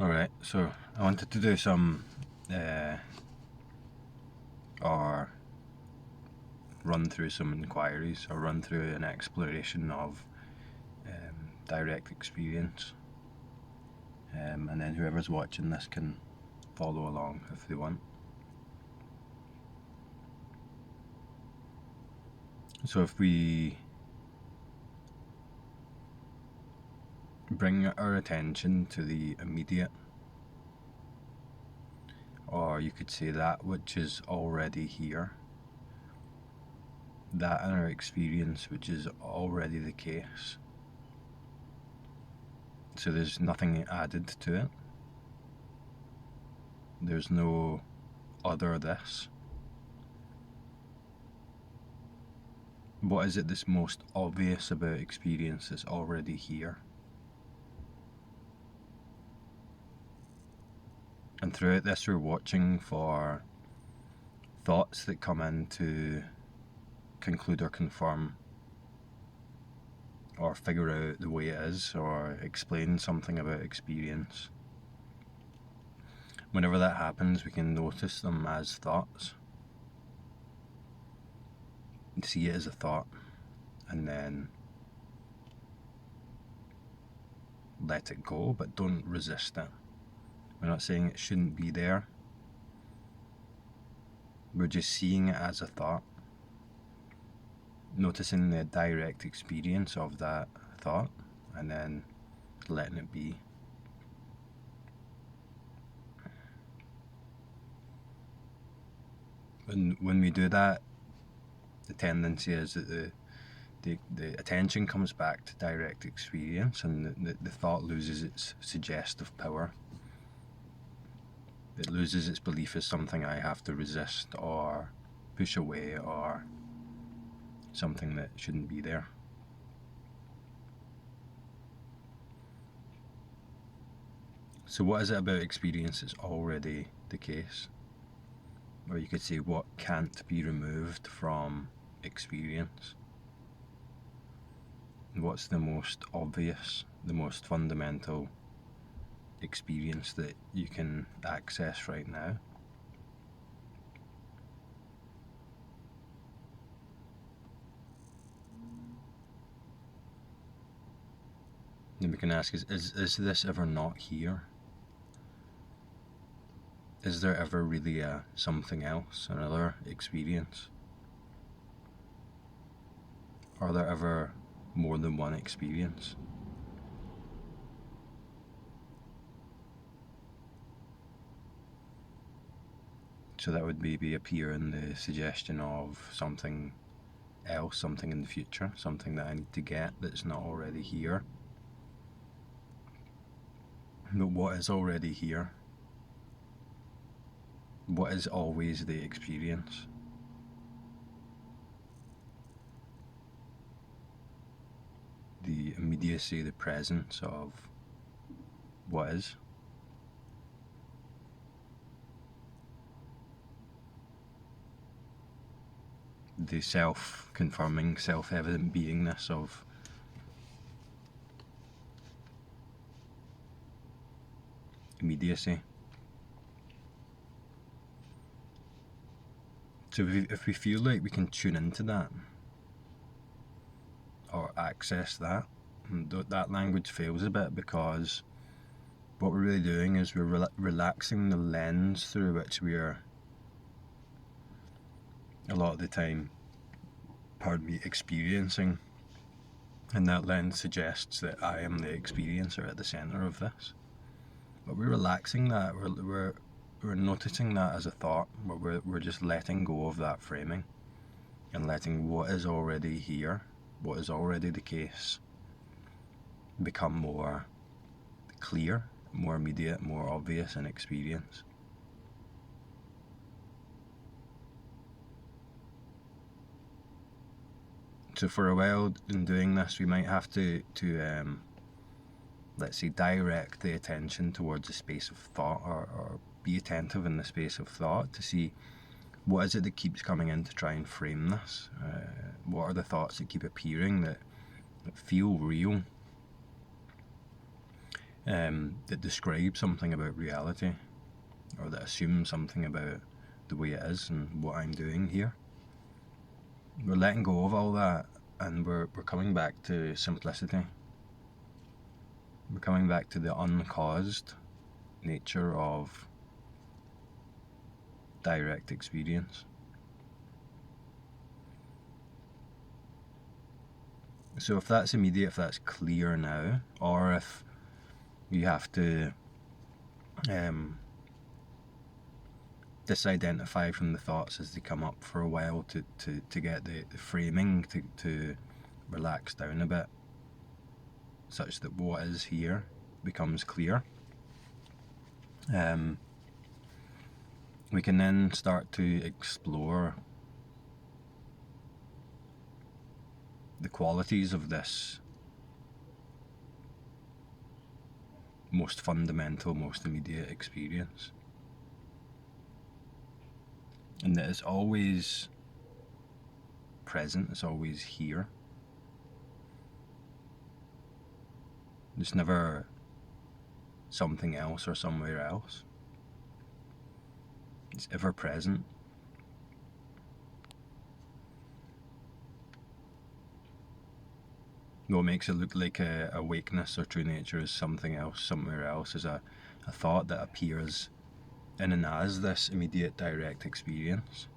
Alright, so I wanted to do some, or run through some inquiries, or run through an exploration of direct experience. And then whoever's watching this can follow along if they want. So if we bring our attention to the immediate, or you could say that which is already here, that in our experience which is already the case, so there's nothing added to it, there's no other this. What is it that's most obvious about experience that's already here? And throughout this we're watching for thoughts that come in to conclude or confirm or figure out the way it is or explain something about experience. Whenever that happens, we can notice them as thoughts, see it as a thought, and then let it go, but don't resist it. We're not saying it shouldn't be there. We're just seeing it as a thought, noticing the direct experience of that thought, and then letting it be. When we do that, the tendency is that the attention comes back to direct experience, and the thought loses its suggestive power. It loses its belief as something I have to resist or push away or something that shouldn't be there. So what is it about experience that's already the case? Or you could say, what can't be removed from experience? What's the most obvious, the most fundamental experience that you can access right now? Then we can ask, is this ever not here? Is there ever really a something else, another experience? Are there ever more than one experience? So that would maybe appear in the suggestion of something else, something in the future, something that I need to get that's not already here. But what is already here? What is always the experience? The immediacy, the presence of what is. The self-confirming, self-evident beingness of immediacy. So if we feel like we can tune into that or access that, that language fails a bit, because what we're really doing is we're relaxing the lens through which we are, a lot of the time, experiencing. And that lens suggests that I am the experiencer at the centre of this. But we're relaxing that, we're noticing that as a thought, we're just letting go of that framing and letting what is already here, what is already the case, become more clear, more immediate, more obvious in experience. So for a while in doing this, we might have to let's say, direct the attention towards a space of thought, or be attentive in the space of thought to see what is it that keeps coming in to try and frame this. What are the thoughts that keep appearing that feel real? that describe something about reality, or that assume something about the way it is and what I'm doing here. We're letting go of all that, and we're coming back to simplicity. We're coming back to the uncaused nature of direct experience. So if that's immediate, if that's clear now, or if you have to disidentify from the thoughts as they come up for a while to get the framing to relax down a bit, such that what is here becomes clear, we can then start to explore the qualities of this most fundamental, most immediate experience. And that it's always present, it's always here. It's never something else or somewhere else. It's ever present. What makes it look like a awakeness or true nature is something else, somewhere else, is a thought that appears in and as this immediate direct experience.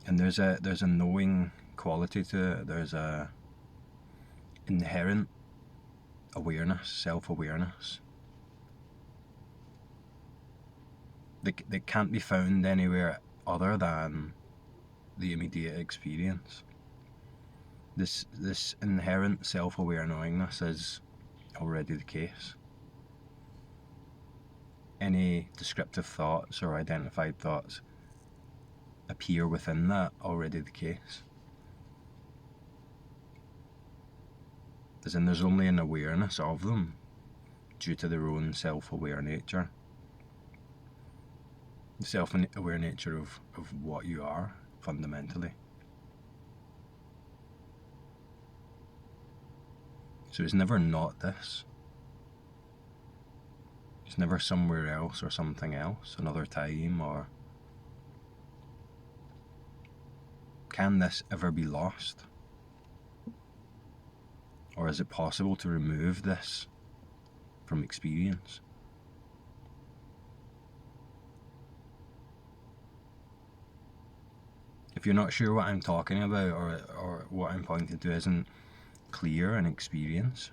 And there's a knowing quality to it. There's a inherent awareness, self-awareness that can't be found anywhere other than the immediate experience. This inherent self-aware knowingness is already the case. Any descriptive thoughts or identified thoughts appear within that already the case. As in, there's only an awareness of them due to their own self-aware nature. The self-aware nature of what you are, fundamentally. So it's never not this. It's never somewhere else or something else, another time, or can this ever be lost? Or is it possible to remove this from experience? If you're not sure what I'm talking about, or what I'm pointing to isn't clear in experience,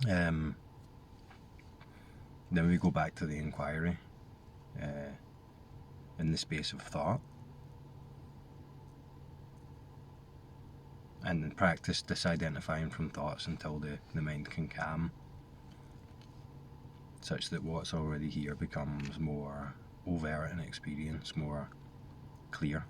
then we go back to the inquiry in the space of thought, and then practice disidentifying from thoughts until the mind can calm, such that what's already here becomes more overt in experience, more clear.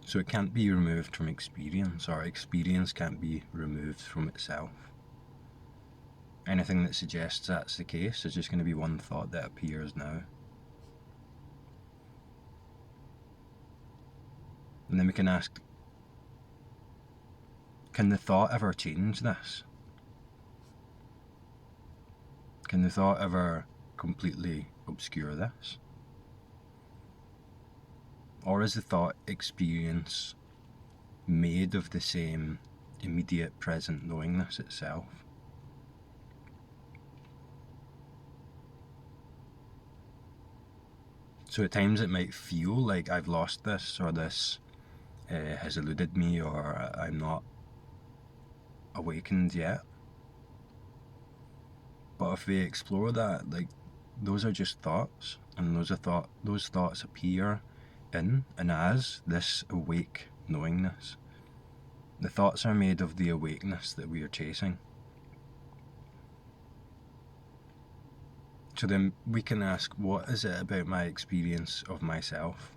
So it can't be removed from experience, or experience can't be removed from itself. Anything that suggests that's the case is just going to be one thought that appears now. And then we can ask, can the thought ever change this? Can the thought ever completely obscure this? Or is the thought experience made of the same immediate present knowingness itself? So at times it might feel like I've lost this, or this has eluded me, or I'm not awakened yet. But if we explore that, like, those are just thoughts, and those thoughts appear in and as this awake knowingness. The thoughts are made of the awakeness that we are chasing. So then we can ask, what is it about my experience of myself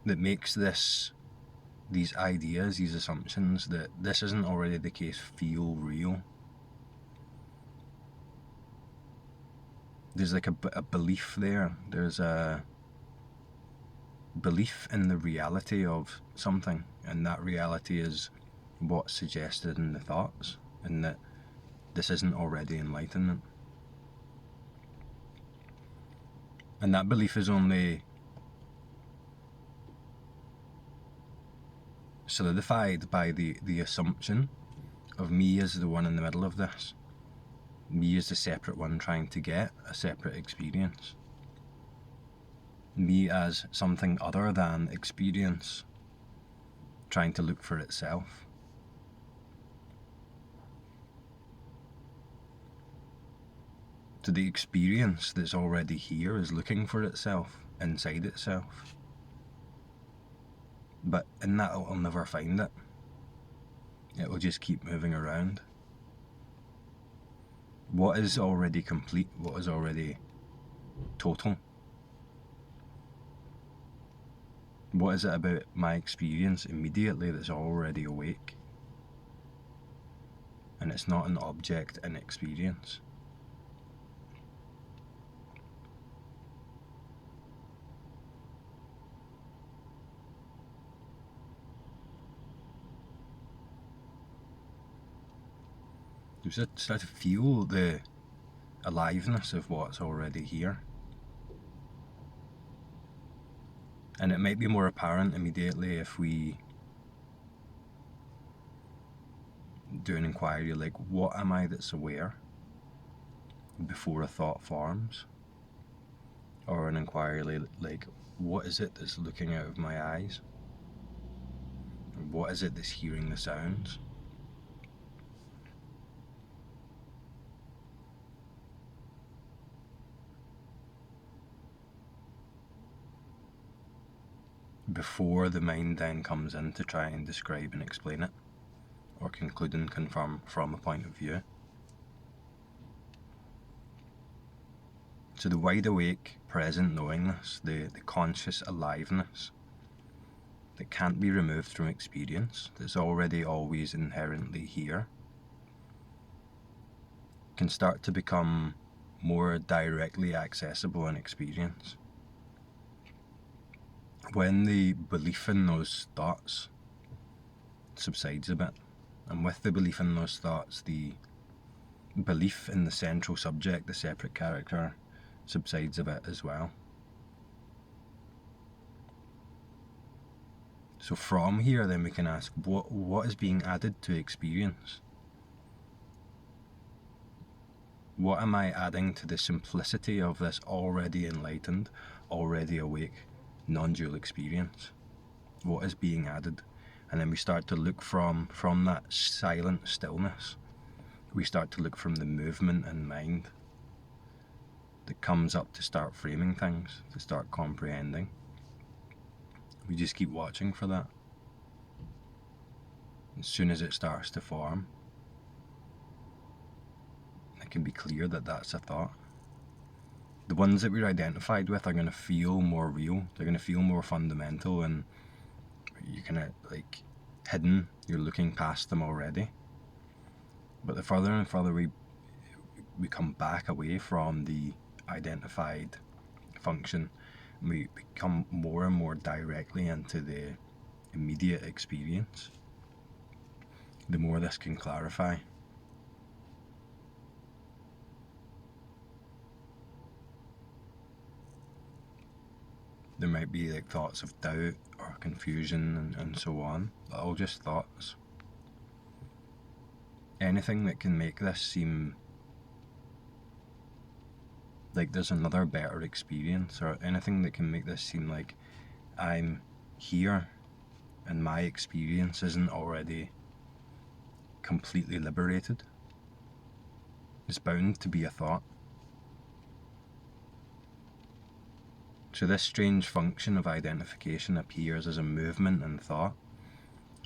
that makes these ideas, these assumptions that this isn't already the case, feel real? There's like a belief there. There's a belief in the reality of something, and that reality is what's suggested in the thoughts, and that this isn't already enlightenment. And that belief is only solidified by the assumption of me as the one in the middle of this. Me as the separate one trying to get a separate experience. Me as something other than experience trying to look for itself. So the experience that's already here is looking for itself inside itself. But in that it'll never find it. It will just keep moving around. What is already complete? What is already total? What is it about my experience immediately that's already awake? And it's not an object in experience. You start to feel the aliveness of what's already here. And it might be more apparent immediately if we do an inquiry like, what am I that's aware before a thought forms? Or an inquiry like, what is it that's looking out of my eyes? What is it that's hearing the sounds? Before the mind then comes in to try and describe and explain it, or conclude and confirm from a point of view. So the wide awake, present knowingness, the conscious aliveness that can't be removed from experience, that's already always inherently here, can start to become more directly accessible in experience. When the belief in those thoughts subsides a bit, and with the belief in those thoughts, the belief in the central subject, the separate character, subsides a bit as well. So from here then we can ask, what is being added to experience? What am I adding to the simplicity of this already enlightened, already awake, non-dual experience? What is being added? And then we start to look from that silent stillness. We start to look from the movement in mind that comes up to start framing things, to start comprehending. We just keep watching for that. As soon as it starts to form, it can be clear that that's a thought. The ones that we're identified with are going to feel more real. They're going to feel more fundamental, and you're kind of like hidden. You're looking past them already. But the further and further we come back away from the identified function, we become more and more directly into the immediate experience, the more this can clarify. There might be like thoughts of doubt or confusion and so on. They're all just thoughts. Anything that can make this seem like there's another better experience, or anything that can make this seem like I'm here and my experience isn't already completely liberated, is bound to be a thought. So this strange function of identification appears as a movement and thought,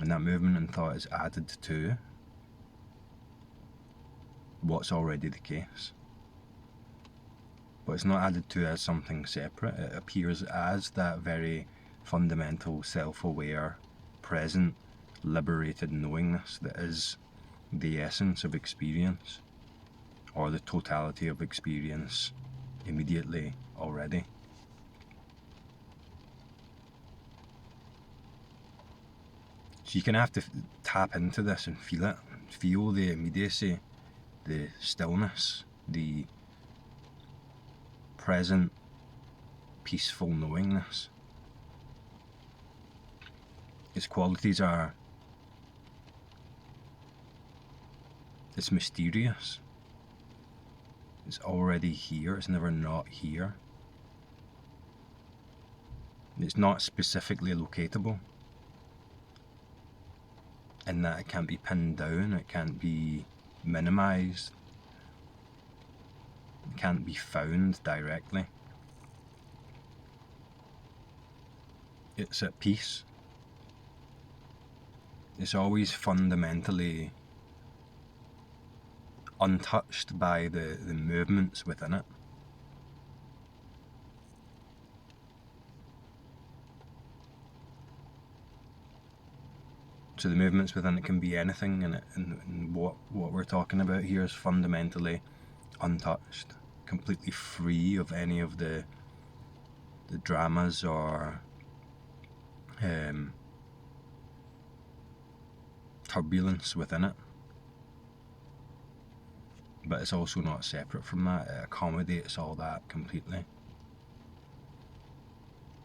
and that movement and thought is added to what's already the case. But it's not added to as something separate. It appears as that very fundamental, self-aware, present, liberated knowingness that is the essence of experience, or the totality of experience immediately already. So you can have to tap into this and feel it. Feel the immediacy, the stillness, the present, peaceful knowingness. Its qualities are, it's mysterious. It's already here, it's never not here. It's not specifically locatable, in that it can't be pinned down, it can't be minimized, it can't be found directly. It's at peace. It's always fundamentally untouched by the movements within it. So the movements within it can be anything, and what we're talking about here is fundamentally untouched, completely free of any of the dramas or turbulence within it. But it's also not separate from that. It accommodates all that completely.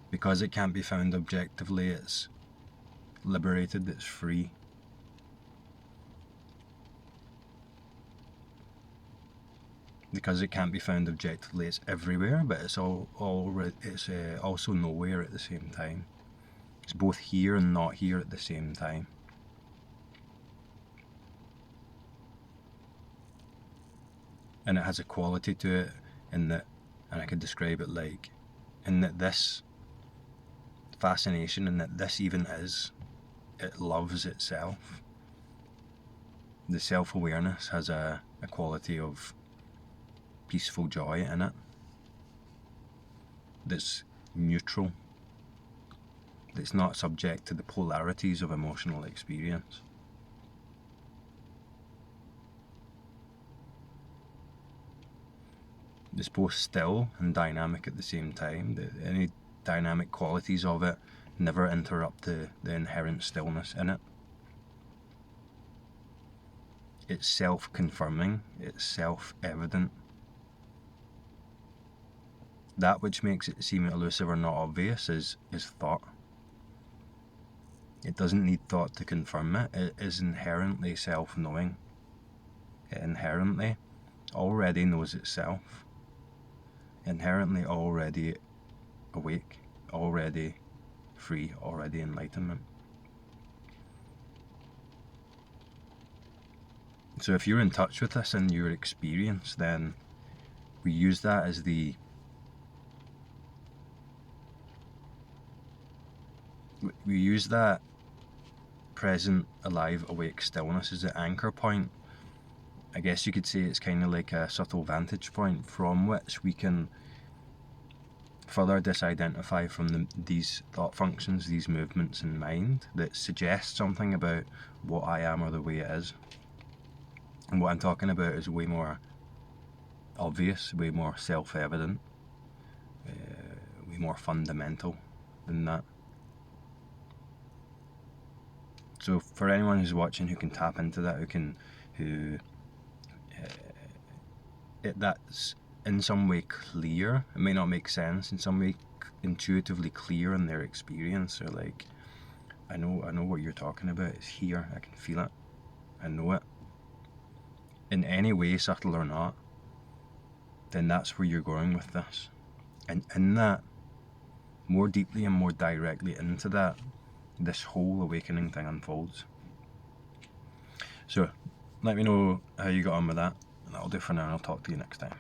Because it can't be found objectively, it's liberated, it's free. Because it can't be found objectively, it's everywhere, but it's also nowhere at the same time. It's both here and not here at the same time. And it has a quality to it in that, and I could describe it like, in that this fascination, and that this even is, it loves itself. The self-awareness has a quality of peaceful joy in it, that's neutral, that's not subject to the polarities of emotional experience. It's both still and dynamic at the same time. Any dynamic qualities of it never interrupt the inherent stillness in it. It's self-confirming, it's self-evident. That which makes it seem elusive or not obvious is thought. It doesn't need thought to confirm it. It is inherently self-knowing. It inherently already knows itself. Inherently already awake, already free, already enlightenment. So if you're in touch with this in your experience, then we use that as we use that present, alive, awake stillness as the anchor point. I guess you could say it's kind of like a subtle vantage point from which we can further disidentify from these thought functions, these movements in mind that suggest something about what I am or the way it is. And what I'm talking about is way more obvious, way more self-evident, way more fundamental than that. So for anyone who's watching who can tap into that, that's in some way clear, it may not make sense, in some way intuitively clear in their experience, or like, I know what you're talking about, it's here, I can feel it, I know it, in any way, subtle or not, then that's where you're going with this. And in that, more deeply and more directly into that, this whole awakening thing unfolds. So let me know how you got on with that, and that'll do for now, and I'll talk to you next time.